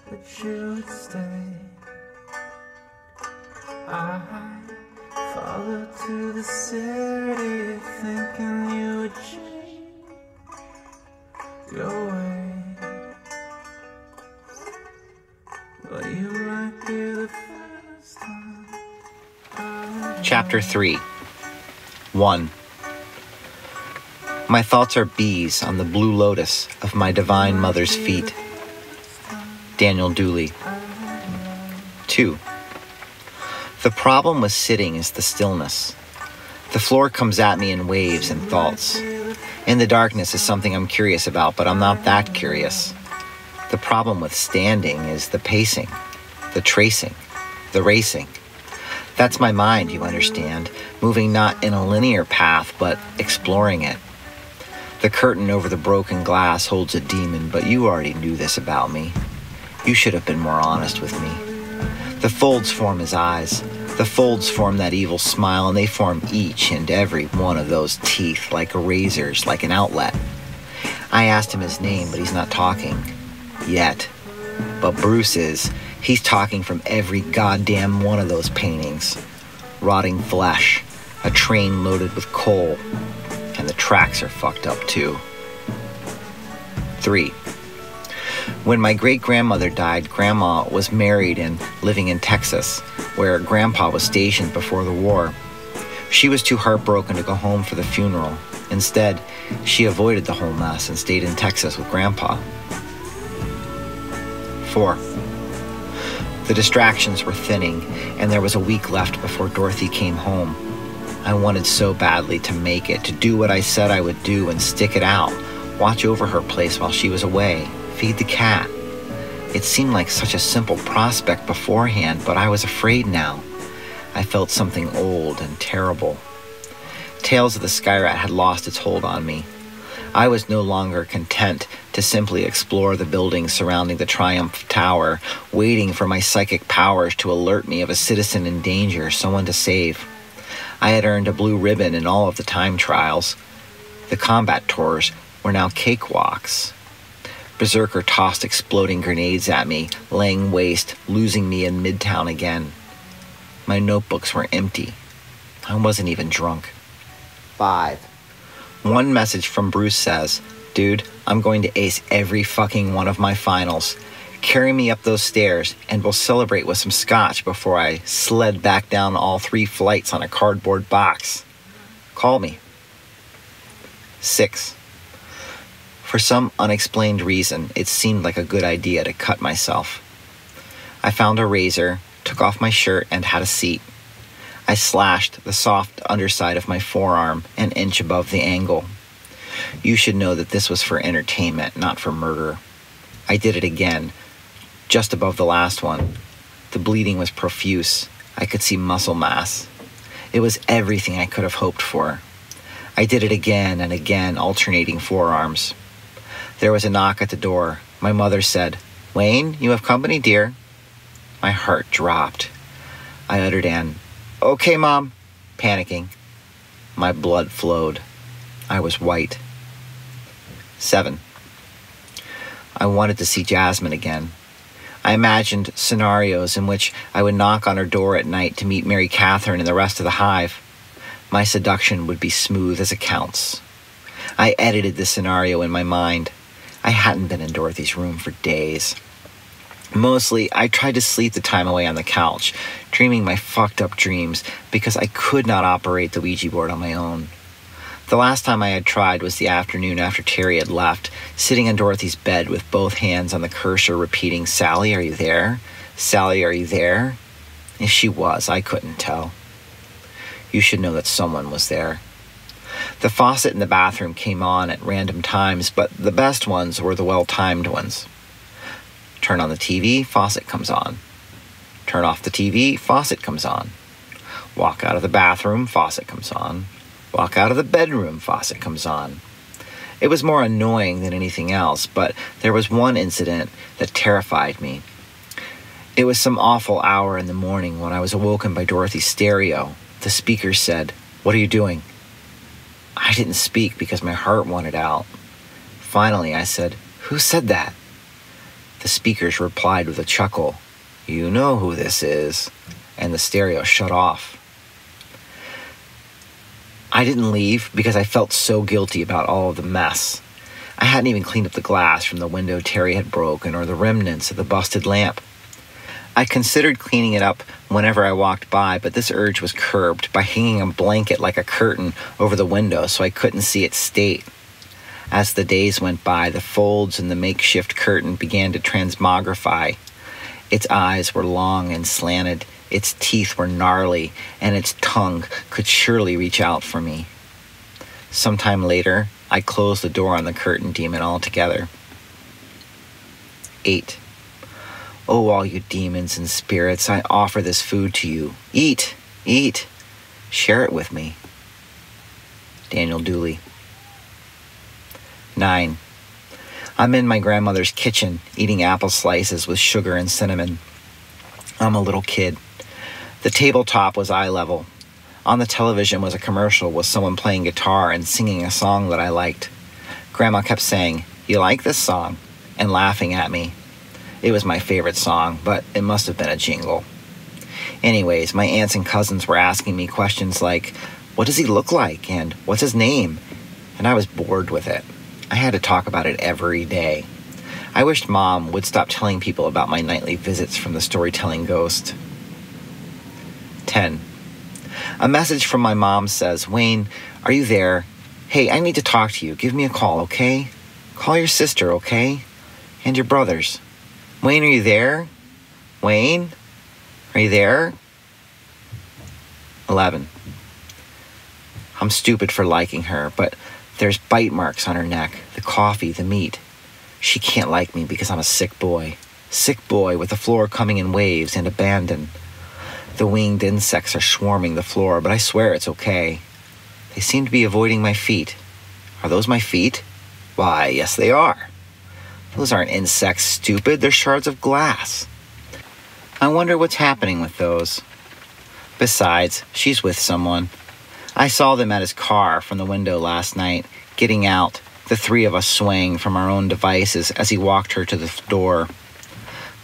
that you would stay. I followed to the city thinking you would change your way, but you might be the first time. Chapter 3. 1. My thoughts are bees on the blue lotus of my divine mother's feet. Daniel Dooley. 2. The problem with sitting is the stillness. The floor comes at me in waves and thoughts. In the darkness is something I'm curious about, but I'm not that curious. The problem with standing is the pacing, the tracing, the racing. That's my mind, you understand, moving not in a linear path, but exploring it. The curtain over the broken glass holds a demon, but you already knew this about me. You should have been more honest with me. The folds form his eyes. The folds form that evil smile, and they form each and every one of those teeth like razors, like an outlet. I asked him his name, but he's not talking. Yet. But Bruce is. He's talking from every goddamn one of those paintings. Rotting flesh. A train loaded with coal. And the tracks are fucked up too. 3. When my great-grandmother died, Grandma was married and living in Texas, where Grandpa was stationed before the war. She was too heartbroken to go home for the funeral. Instead, she avoided the whole mess and stayed in Texas with Grandpa. 4. The distractions were thinning, and there was a week left before Dorothy came home. I wanted so badly to make it, to do what I said I would do and stick it out, watch over her place while she was away, feed the cat. It seemed like such a simple prospect beforehand, but I was afraid now. I felt something old and terrible. Tales of the Skyrat had lost its hold on me. I was no longer content to simply explore the buildings surrounding the Triumph Tower, waiting for my psychic powers to alert me of a citizen in danger, someone to save. I had earned a blue ribbon in all of the time trials. The combat tours were now cakewalks. Berserker tossed exploding grenades at me, laying waste, losing me in Midtown again. My notebooks were empty. I wasn't even drunk. 5. One message from Bruce says, "Dude, I'm going to ace every fucking one of my finals. Carry me up those stairs, and we'll celebrate with some scotch before I sled back down all 3 flights on a cardboard box. Call me." 6. For some unexplained reason, it seemed like a good idea to cut myself. I found a razor, took off my shirt, and had a seat. I slashed the soft underside of my forearm an inch above the angle. You should know that this was for entertainment, not for murder. I did it again, just above the last one. The bleeding was profuse. I could see muscle mass. It was everything I could have hoped for. I did it again and again, alternating forearms. There was a knock at the door. My mother said, "Wayne, you have company, dear." My heart dropped. I uttered an, "Okay, Mom," panicking. My blood flowed. I was white. 7. I wanted to see Jasmine again. I imagined scenarios in which I would knock on her door at night to meet Mary Catherine and the rest of the hive. My seduction would be smooth as accounts. I edited the scenario in my mind. I hadn't been in Dorothy's room for days. Mostly, I tried to sleep the time away on the couch, dreaming my fucked up dreams because I could not operate the Ouija board on my own. The last time I had tried was the afternoon after Terry had left, sitting on Dorothy's bed with both hands on the cursor repeating, "Sally, are you there? Sally, are you there?" If she was, I couldn't tell. You should know that someone was there. The faucet in the bathroom came on at random times, but the best ones were the well-timed ones. Turn on the TV, faucet comes on. Turn off the TV, faucet comes on. Walk out of the bathroom, faucet comes on. Walk out of the bedroom, faucet comes on. It was more annoying than anything else, but there was one incident that terrified me. It was some awful hour in the morning when I was awoken by Dorothy's stereo. The speaker said, "What are you doing?" I didn't speak because my heart wanted out. Finally, I said, "Who said that?" The speakers replied with a chuckle, "You know who this is," and the stereo shut off. I didn't leave because I felt so guilty about all of the mess. I hadn't even cleaned up the glass from the window Terry had broken or the remnants of the busted lamp. I considered cleaning it up whenever I walked by, but this urge was curbed by hanging a blanket like a curtain over the window so I couldn't see its state. As the days went by, the folds in the makeshift curtain began to transmogrify. Its eyes were long and slanted, its teeth were gnarly, and its tongue could surely reach out for me. Sometime later, I closed the door on the curtain demon altogether. 8. Oh, all you demons and spirits, I offer this food to you. Eat, eat, share it with me. Daniel Dooley. 9. I'm in my grandmother's kitchen, eating apple slices with sugar and cinnamon. I'm a little kid. The tabletop was eye level. On the television was a commercial with someone playing guitar and singing a song that I liked. Grandma kept saying, "You like this song?" and laughing at me. It was my favorite song, but it must have been a jingle. Anyways, my aunts and cousins were asking me questions like, "What does he look like?" and "What's his name?" And I was bored with it. I had to talk about it every day. I wished Mom would stop telling people about my nightly visits from the storytelling ghost. 10. A message from my mom says, "Wayne, are you there? Hey, I need to talk to you. Give me a call, okay? Call your sister, okay? And your brothers. Wayne, are you there? Wayne, are you there?" 11. I'm stupid for liking her, but there's bite marks on her neck, the coffee, the meat. She can't like me because I'm a sick boy. Sick boy with the floor coming in waves and abandon. The winged insects are swarming the floor, but I swear it's okay. They seem to be avoiding my feet. Are those my feet? Why, yes they are. Those aren't insects, stupid. They're shards of glass. I wonder what's happening with those. Besides, she's with someone. I saw them at his car from the window last night, getting out, the three of us swaying from our own devices as he walked her to the door.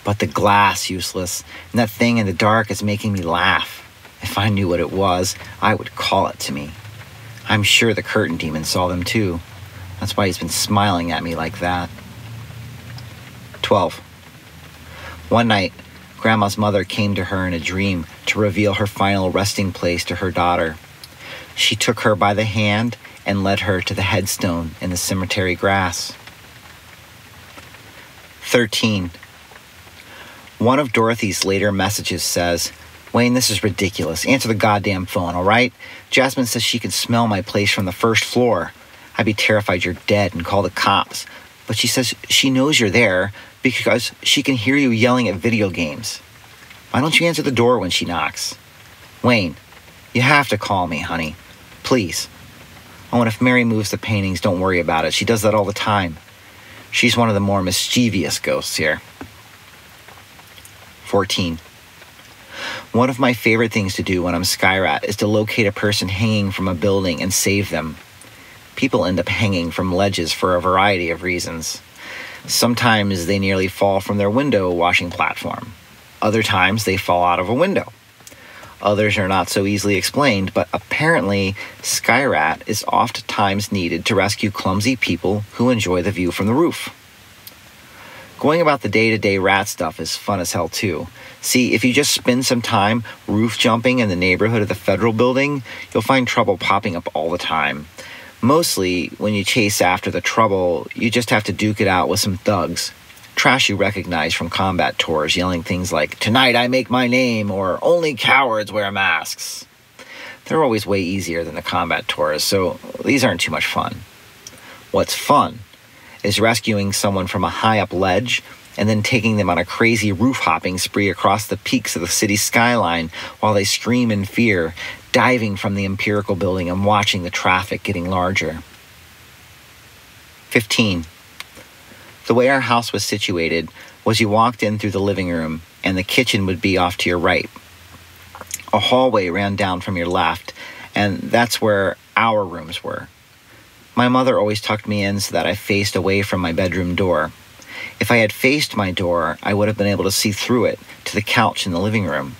But the glass, useless, and that thing in the dark is making me laugh. If I knew what it was, I would call it to me. I'm sure the curtain demon saw them too. That's why he's been smiling at me like that. 12. One night, Grandma's mother came to her in a dream to reveal her final resting place to her daughter. She took her by the hand and led her to the headstone in the cemetery grass. 13. One of Dorothy's later messages says, "Wayne, this is ridiculous. Answer the goddamn phone, all right? Jasmine says she can smell my place from the first floor. I'd be terrified you're dead and call the cops. But she says she knows you're there because she can hear you yelling at video games. Why don't you answer the door when she knocks? Wayne, you have to call me, honey. Please. Oh, and if Mary moves the paintings, don't worry about it. She does that all the time. She's one of the more mischievous ghosts here." 14. One of my favorite things to do when I'm Skyrat is to locate a person hanging from a building and save them. People end up hanging from ledges for a variety of reasons. Sometimes they nearly fall from their window washing platform. Other times they fall out of a window. Others are not so easily explained, but apparently Skyrat is oftentimes needed to rescue clumsy people who enjoy the view from the roof. Going about the day-to-day rat stuff is fun as hell too. See, if you just spend some time roof jumping in the neighborhood of the federal building, you'll find trouble popping up all the time. Mostly, when you chase after the trouble, you just have to duke it out with some thugs. Trash you recognize from combat tours yelling things like, "Tonight I make my name," or "Only cowards wear masks." They're always way easier than the combat tours, so these aren't too much fun. What's fun is rescuing someone from a high-up ledge and then taking them on a crazy roof-hopping spree across the peaks of the city skyline while they scream in fear, diving from the Empirical building and watching the traffic getting larger. 15. The way our house was situated was you walked in through the living room and the kitchen would be off to your right. A hallway ran down from your left, and that's where our rooms were. My mother always tucked me in so that I faced away from my bedroom door. If I had faced my door, I would have been able to see through it to the couch in the living room.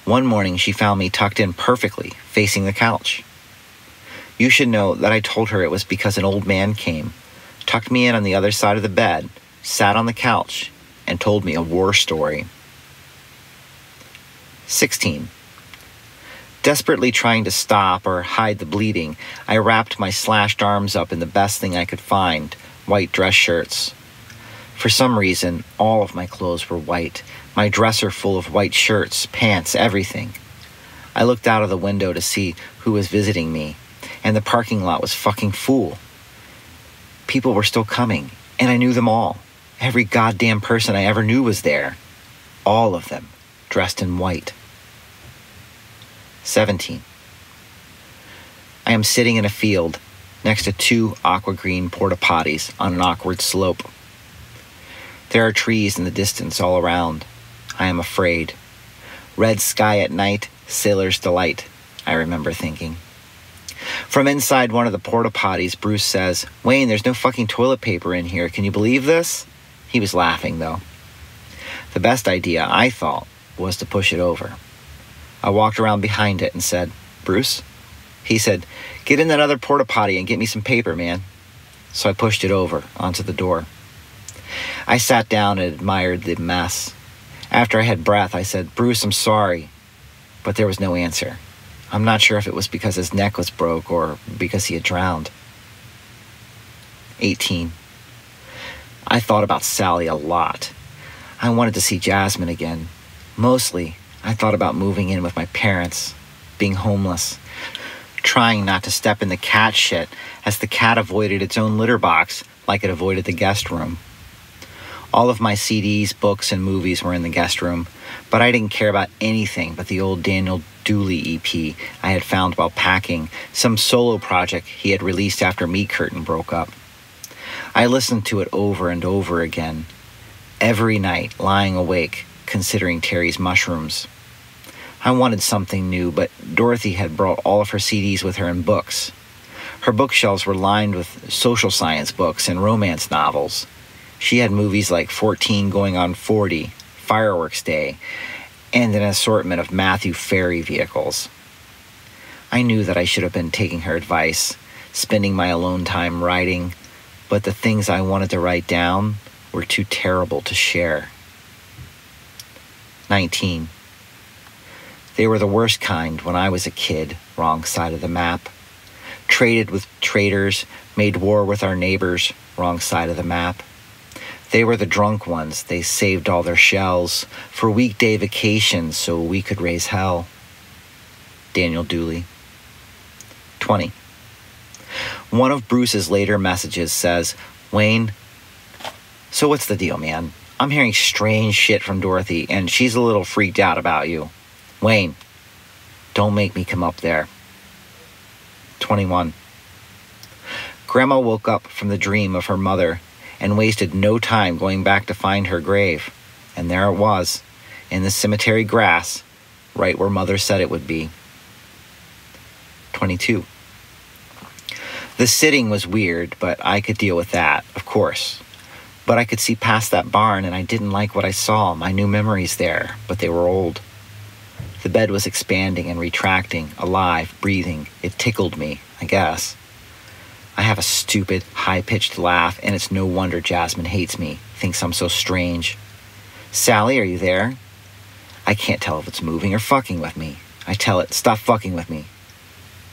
One morning, she found me tucked in perfectly, facing the couch. You should know that I told her it was because an old man came, tucked me in on the other side of the bed, sat on the couch, and told me a war story. 16. Desperately trying to stop or hide the bleeding, I wrapped my slashed arms up in the best thing I could find, white dress shirts. For some reason, all of my clothes were white, my dresser full of white shirts, pants, everything. I looked out of the window to see who was visiting me, and the parking lot was fucking full. People were still coming, and I knew them all. Every goddamn person I ever knew was there. All of them, dressed in white. 17. I am sitting in a field next to 2 aqua green porta potties on an awkward slope. There are trees in the distance all around. I am afraid. Red sky at night, sailor's delight, I remember thinking. From inside one of the porta potties, Bruce says, "Wayne, there's no fucking toilet paper in here. Can you believe this?" He was laughing, though. The best idea, I thought, was to push it over. I walked around behind it and said, "Bruce?" He said, "Get in that other porta potty and get me some paper, man." So I pushed it over onto the door. I sat down and admired the mess. After I had breath, I said, "Bruce, I'm sorry." But there was no answer. I'm not sure if it was because his neck was broke or because he had drowned. 18. I thought about Sally a lot. I wanted to see Jasmine again. Mostly, I thought about moving in with my parents, being homeless, trying not to step in the cat shit as the cat avoided its own litter box like it avoided the guest room. All of my CDs, books, and movies were in the guest room, but I didn't care about anything but the old Daniel Dooley EP I had found while packing, some solo project he had released after Meat Curtain broke up. I listened to it over and over again, every night lying awake, considering Terry's mushrooms. I wanted something new, but Dorothy had brought all of her CDs with her and books. Her bookshelves were lined with social science books and romance novels. She had movies like 14 Going on 40, Fireworks Day, and an assortment of Matthew Ferry vehicles. I knew that I should have been taking her advice, spending my alone time writing, but the things I wanted to write down were too terrible to share. 19. They were the worst kind when I was a kid, wrong side of the map. Traded with traitors, made war with our neighbors, wrong side of the map. They were the drunk ones. They saved all their shells for weekday vacations so we could raise hell. Daniel Dooley. 20. One of Bruce's later messages says, "Wayne, so what's the deal, man? I'm hearing strange shit from Dorothy, and she's a little freaked out about you. Wayne, don't make me come up there." 21. Grandma woke up from the dream of her mother and wasted no time going back to find her grave. And there it was, in the cemetery grass, right where Mother said it would be. 22. The sitting was weird, but I could deal with that, of course. But I could see past that barn, and I didn't like what I saw. My new memories there, but they were old. The bed was expanding and retracting, alive, breathing. It tickled me, I guess. I have a stupid, high-pitched laugh, and it's no wonder Jasmine hates me, thinks I'm so strange. "Sally, are you there?" I can't tell if it's moving or fucking with me. I tell it, "Stop fucking with me."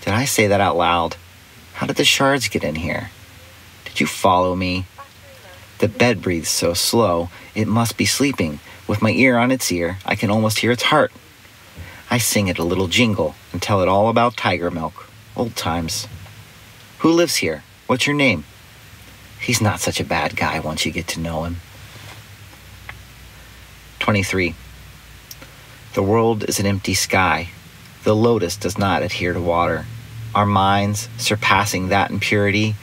Did I say that out loud? How did the shards get in here? Did you follow me? The bed breathes so slow, it must be sleeping. With my ear on its ear, I can almost hear its heart. I sing it a little jingle and tell it all about tiger milk. Old times. "Who lives here? What's your name?" He's not such a bad guy once you get to know him. 23. The world is an empty sky. The lotus does not adhere to water. Our minds, surpassing that in purity,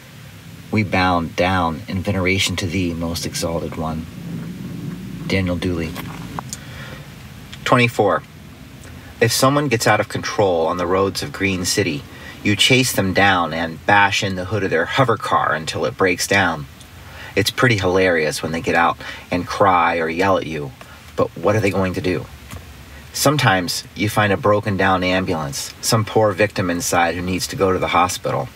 we bound down in veneration to thee, most exalted one. Daniel Dooley. 24. If someone gets out of control on the roads of Green City, you chase them down and bash in the hood of their hover car until it breaks down. It's pretty hilarious when they get out and cry or yell at you, but what are they going to do? Sometimes you find a broken down ambulance, some poor victim inside who needs to go to the hospital.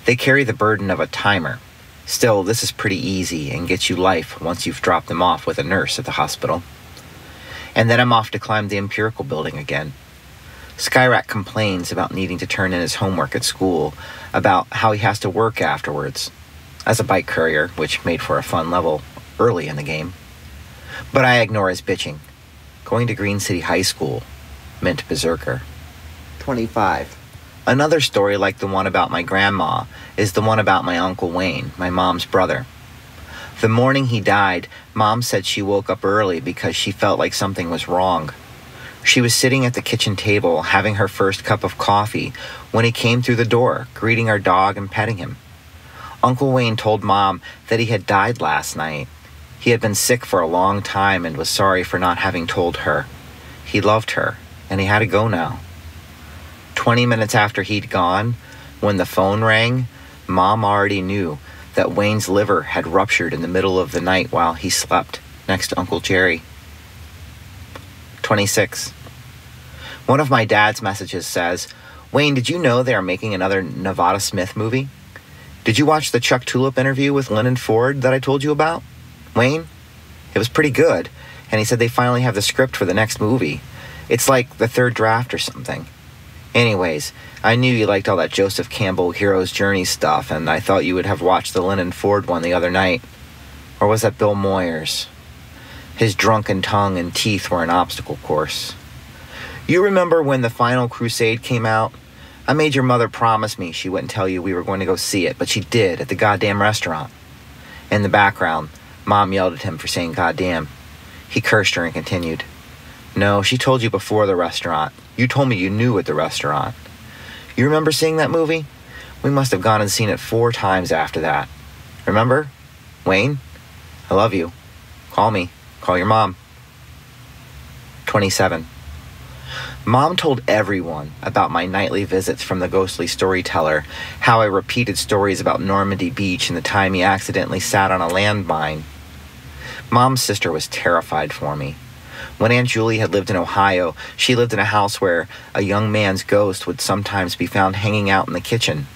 They carry the burden of a timer. Still, this is pretty easy and gets you life once you've dropped them off with a nurse at the hospital. And then I'm off to climb the empirical building again. Skyrat complains about needing to turn in his homework at school, about how he has to work afterwards, as a bike courier, which made for a fun level early in the game. But I ignore his bitching. Going to Green City High School meant berserker. 25. Another story like the one about my grandma is the one about my Uncle Wayne, my mom's brother. The morning he died, Mom said she woke up early because she felt like something was wrong. She was sitting at the kitchen table having her first cup of coffee when he came through the door, greeting our dog and petting him. Uncle Wayne told Mom that he had died last night. He had been sick for a long time and was sorry for not having told her. He loved her, and he had to go now. 20 minutes after he'd gone, when the phone rang, Mom already knew that Wayne's liver had ruptured in the middle of the night while he slept next to Uncle Jerry. 26. One of my dad's messages says, "Wayne, did you know they are making another Nevada Smith movie? Did you watch the Chuck Tulip interview with Lennon Ford that I told you about? Wayne? It was pretty good, and he said they finally have the script for the next movie. It's like the third draft or something. Anyways, I knew you liked all that Joseph Campbell Hero's Journey stuff, and I thought you would have watched the Lennon Ford one the other night. Or was that Bill Moyers? His drunken tongue and teeth were an obstacle course. You remember when The Final Crusade came out? I made your mother promise me she wouldn't tell you we were going to go see it, but she did at the goddamn restaurant." In the background, Mom yelled at him for saying goddamn. He cursed her and continued, "No, she told you before the restaurant. You told me you knew at the restaurant. You remember seeing that movie? We must have gone and seen it 4 times after that. Remember? Wayne? I love you. Call me. Call your mom." 27. Mom told everyone about my nightly visits from the ghostly storyteller, how I repeated stories about Normandy Beach and the time he accidentally sat on a landmine. Mom's sister was terrified for me. When Aunt Julie had lived in Ohio, she lived in a house where a young man's ghost would sometimes be found hanging out in the kitchen.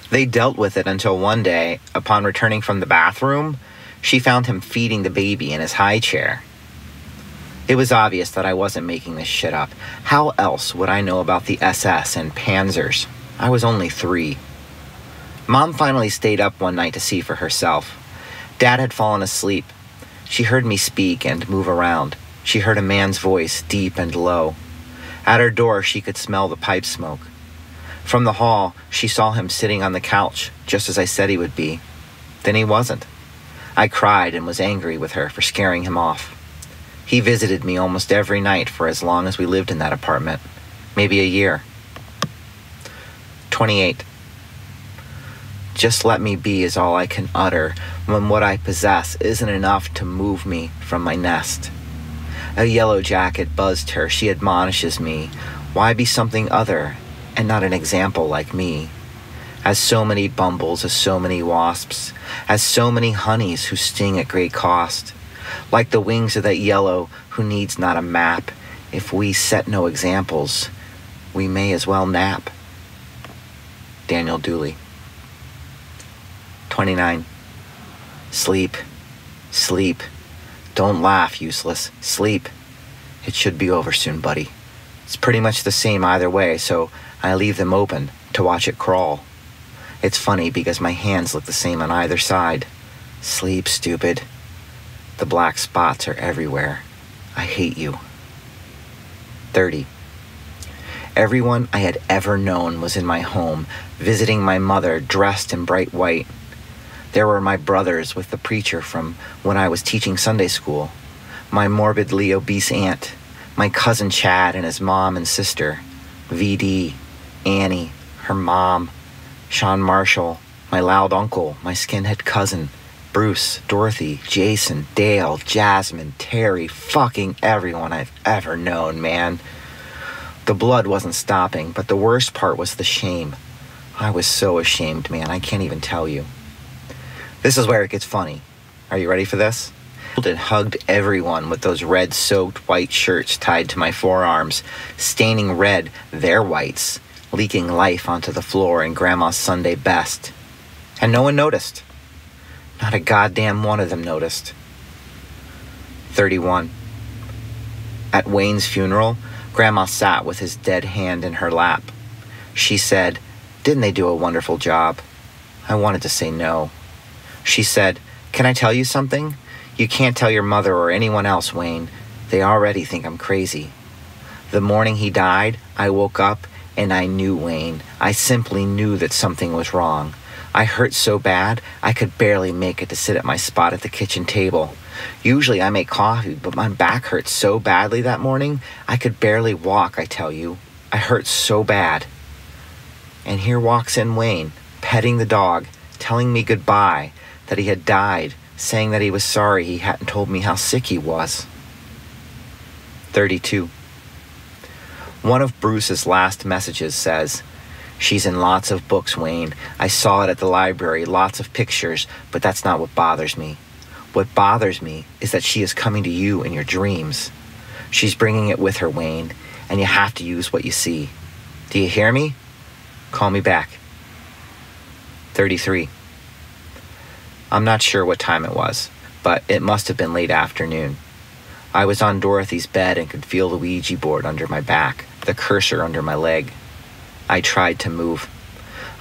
They dealt with it until one day, upon returning from the bathroom, she found him feeding the baby in his high chair. It was obvious that I wasn't making this shit up. How else would I know about the SS and Panzers? I was only 3. Mom finally stayed up one night to see for herself. Dad had fallen asleep. She heard me speak and move around. She heard a man's voice, deep and low. At her door, she could smell the pipe smoke. From the hall, she saw him sitting on the couch, just as I said he would be. Then he wasn't. I cried and was angry with her for scaring him off. He visited me almost every night for as long as we lived in that apartment, maybe a year. 28. Just let me be is all I can utter when what I possess isn't enough to move me from my nest. A yellow jacket buzzed her. She admonishes me. Why be something other and not an example like me? As so many bumbles, as so many wasps, as so many honeys who sting at great cost. Like the wings of that yellow who needs not a map. If we set no examples, we may as well nap. Daniel Dooley. 29. Sleep. Sleep. Don't laugh, useless. Sleep. It should be over soon, buddy. It's pretty much the same either way, so I leave them open to watch it crawl. It's funny because my hands look the same on either side. Sleep, stupid. The black spots are everywhere. I hate you. 30. Everyone I had ever known was in my home, visiting my mother dressed in bright white. There were my brothers with the preacher from when I was teaching Sunday school, my morbidly obese aunt, my cousin Chad and his mom and sister, VD, Annie, her mom, Sean Marshall, my loud uncle, my skinhead cousin, Bruce, Dorothy, Jason, Dale, Jasmine, Terry, fucking everyone I've ever known, man. The blood wasn't stopping, but the worst part was the shame. I was so ashamed, man, I can't even tell you. This is where it gets funny. Are you ready for this? And hugged everyone with those red-soaked white shirts tied to my forearms, staining red their whites, leaking life onto the floor in Grandma's Sunday best. And no one noticed. Not a goddamn one of them noticed. 31. At Wayne's funeral, Grandma sat with his dead hand in her lap. She said, "Didn't they do a wonderful job?" I wanted to say no. She said, "Can I tell you something? You can't tell your mother or anyone else, Wayne. They already think I'm crazy." The morning he died, I woke up and I knew Wayne. I simply knew that something was wrong. I hurt so bad, I could barely make it to sit at my spot at the kitchen table. Usually I make coffee, but my back hurt so badly that morning, I could barely walk, I tell you. I hurt so bad. And here walks in Wayne, petting the dog, telling me goodbye, that he had died, saying that he was sorry he hadn't told me how sick he was. 32. One of Bruce's last messages says, "She's in lots of books, Wayne. I saw it at the library, lots of pictures, but that's not what bothers me. What bothers me is that she is coming to you in your dreams. She's bringing it with her, Wayne, and you have to use what you see. Do you hear me? Call me back." 33. I'm not sure what time it was, but it must have been late afternoon. I was on Dorothy's bed and could feel the Ouija board under my back, the cursor under my leg. I tried to move.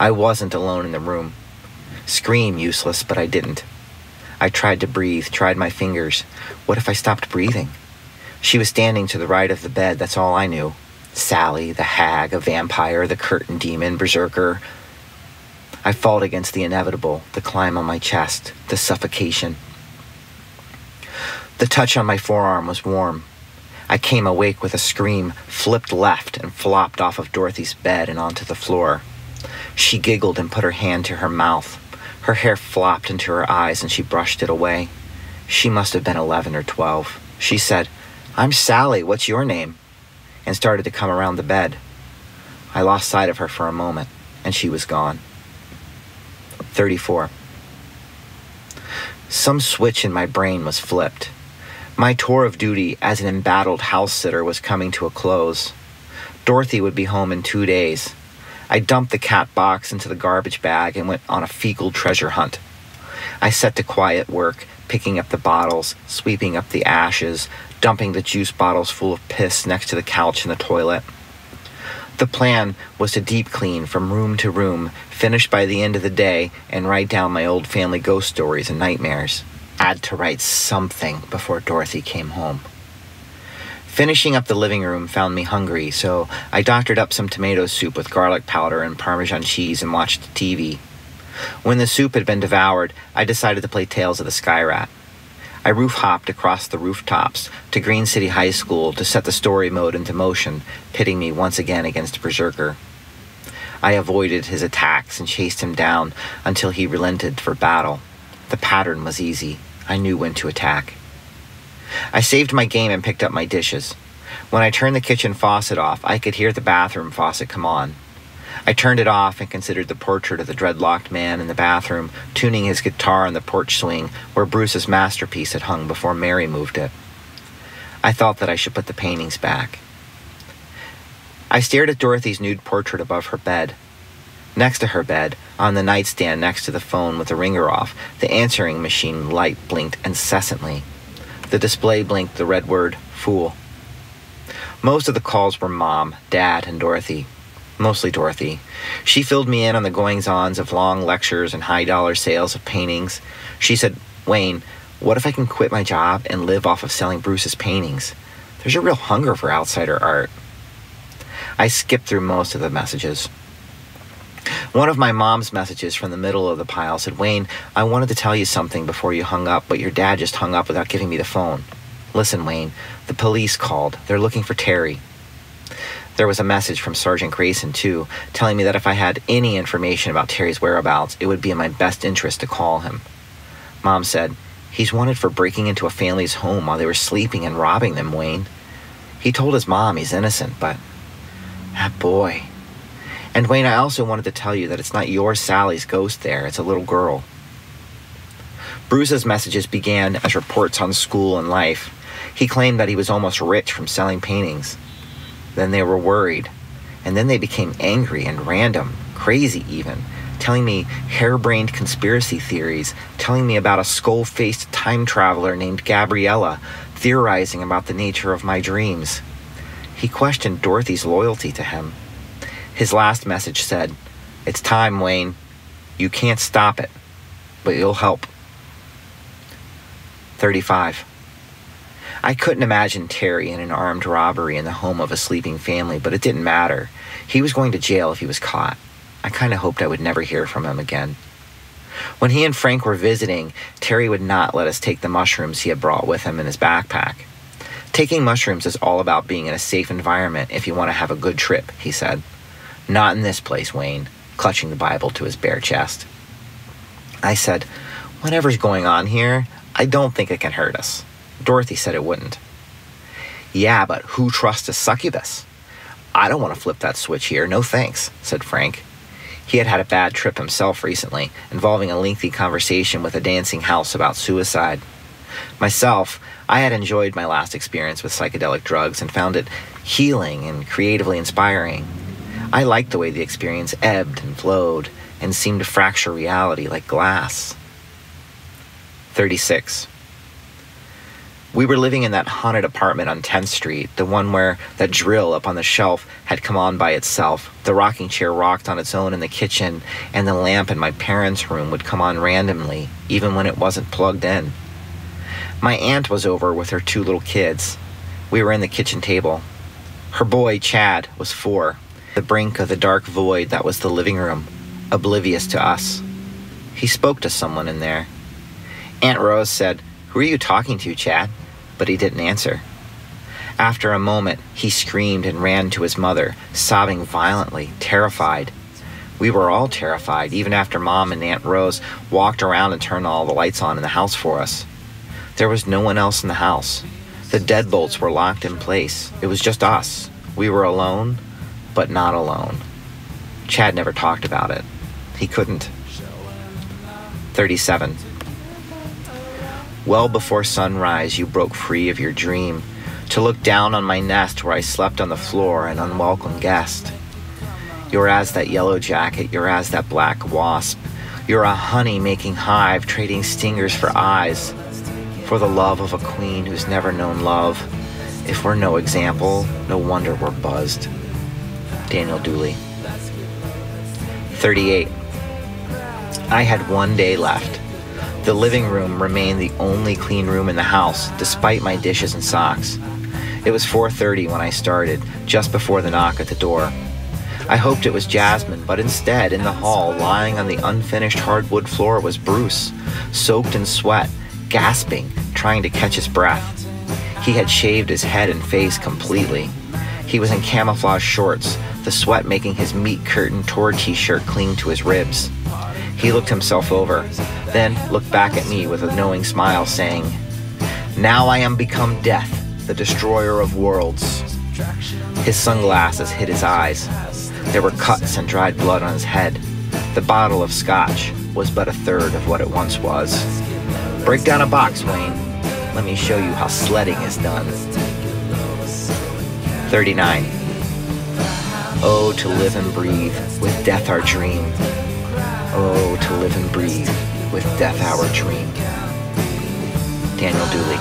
I wasn't alone in the room. Scream useless, but I didn't. I tried to breathe, tried my fingers. What if I stopped breathing? She was standing to the right of the bed, that's all I knew. Sally, the hag, a vampire, the curtain demon, berserker. I fought against the inevitable, the climb on my chest, the suffocation. The touch on my forearm was warm. I came awake with a scream, flipped left, and flopped off of Dorothy's bed and onto the floor. She giggled and put her hand to her mouth. Her hair flopped into her eyes and she brushed it away. She must have been 11 or 12. She said, "I'm Sally, what's your name?" and started to come around the bed. I lost sight of her for a moment, and she was gone. 34. Some switch in my brain was flipped. My tour of duty as an embattled house-sitter was coming to a close. Dorothy would be home in 2 days. I dumped the cat box into the garbage bag and went on a fecal treasure hunt. I set to quiet work, picking up the bottles, sweeping up the ashes, dumping the juice bottles full of piss next to the couch in the toilet. The plan was to deep clean from room to room, finish by the end of the day, and write down my old family ghost stories and nightmares. I had to write something before Dorothy came home. Finishing up the living room found me hungry, so I doctored up some tomato soup with garlic powder and Parmesan cheese and watched TV. When the soup had been devoured, I decided to play Tales of the Skyrat. I roof-hopped across the rooftops to Green City High School to set the story mode into motion, pitting me once again against Berserker. I avoided his attacks and chased him down until he relented for battle. The pattern was easy. I knew when to attack. I saved my game and picked up my dishes. When I turned the kitchen faucet off, I could hear the bathroom faucet come on. I turned it off and considered the portrait of the dreadlocked man in the bathroom, tuning his guitar on the porch swing where Bruce's masterpiece had hung before Mary moved it. I thought that I should put the paintings back. I stared at Dorothy's nude portrait above her bed. Next to her bed, on the nightstand next to the phone with the ringer off, the answering machine light blinked incessantly. The display blinked the red word, "Fool." Most of the calls were Mom, Dad, and Dorothy. Mostly Dorothy. She filled me in on the goings-ons of long lectures and high-dollar sales of paintings. She said, "Wayne, what if I can quit my job and live off of selling Bruce's paintings? There's a real hunger for outsider art." I skipped through most of the messages. One of my mom's messages from the middle of the pile said, "Wayne, I wanted to tell you something before you hung up, but your dad just hung up without giving me the phone. Listen, Wayne, the police called. They're looking for Terry." There was a message from Sergeant Grayson, too, telling me that if I had any information about Terry's whereabouts, it would be in my best interest to call him. Mom said, "He's wanted for breaking into a family's home while they were sleeping and robbing them, Wayne. He told his mom he's innocent, but that boy. And Wayne, I also wanted to tell you that it's not your Sally's ghost there, it's a little girl." Bruce's messages began as reports on school and life. He claimed that he was almost rich from selling paintings. Then they were worried, and then they became angry and random, crazy even, telling me harebrained conspiracy theories, telling me about a skull-faced time traveler named Gabriella, theorizing about the nature of my dreams. He questioned Dorothy's loyalty to him. His last message said, "It's time, Wayne. You can't stop it, but you'll help." 35. I couldn't imagine Terry in an armed robbery in the home of a sleeping family, but it didn't matter. He was going to jail if he was caught. I kind of hoped I would never hear from him again. When he and Frank were visiting, Terry would not let us take the mushrooms he had brought with him in his backpack. Taking mushrooms is all about being in a safe environment if you want to have a good trip, he said. Not in this place, Wayne, clutching the Bible to his bare chest. I said, whatever's going on here, I don't think it can hurt us. Dorothy said it wouldn't. Yeah, but who trusts a succubus? I don't want to flip that switch here, no thanks, said Frank. He had had a bad trip himself recently, involving a lengthy conversation with a dancing house about suicide. Myself, I had enjoyed my last experience with psychedelic drugs and found it healing and creatively inspiring. I liked the way the experience ebbed and flowed and seemed to fracture reality like glass. 36. We were living in that haunted apartment on 10th Street, the one where that drill up on the shelf had come on by itself, the rocking chair rocked on its own in the kitchen, and the lamp in my parents' room would come on randomly, even when it wasn't plugged in. My aunt was over with her 2 little kids. We were in the kitchen table. Her boy, Chad, was 4, the brink of the dark void that was the living room, oblivious to us. He spoke to someone in there. Aunt Rose said, "Who are you talking to, Chad?" But he didn't answer. After a moment, he screamed and ran to his mother, sobbing violently, terrified. We were all terrified, even after Mom and Aunt Rose walked around and turned all the lights on in the house for us. There was no one else in the house. The deadbolts were locked in place. It was just us. We were alone, but not alone. Chad never talked about it. He couldn't. 37. Well before sunrise, you broke free of your dream to look down on my nest where I slept on the floor, an unwelcome guest. You're as that yellow jacket, you're as that black wasp. You're a honey-making hive, trading stingers for eyes. For the love of a queen who's never known love. If we're no example, no wonder we're buzzed. Daniel Dooley. 38. I had 1 day left. The living room remained the only clean room in the house, despite my dishes and socks. It was 4:30 when I started, just before the knock at the door. I hoped it was Jasmine, but instead, in the hall, lying on the unfinished hardwood floor, was Bruce, soaked in sweat, gasping, trying to catch his breath. He had shaved his head and face completely. He was in camouflage shorts, the sweat making his meat-curtain tour t-shirt cling to his ribs. He looked himself over, then looked back at me with a knowing smile, saying, "Now I am become death, the destroyer of worlds." His sunglasses hid his eyes. There were cuts and dried blood on his head. The bottle of scotch was but a third of what it once was. Break down a box, Wayne. Let me show you how sledding is done. 39. Oh, to live and breathe, with death our dream. Oh, to live and breathe, with death our dream. Daniel Dooley.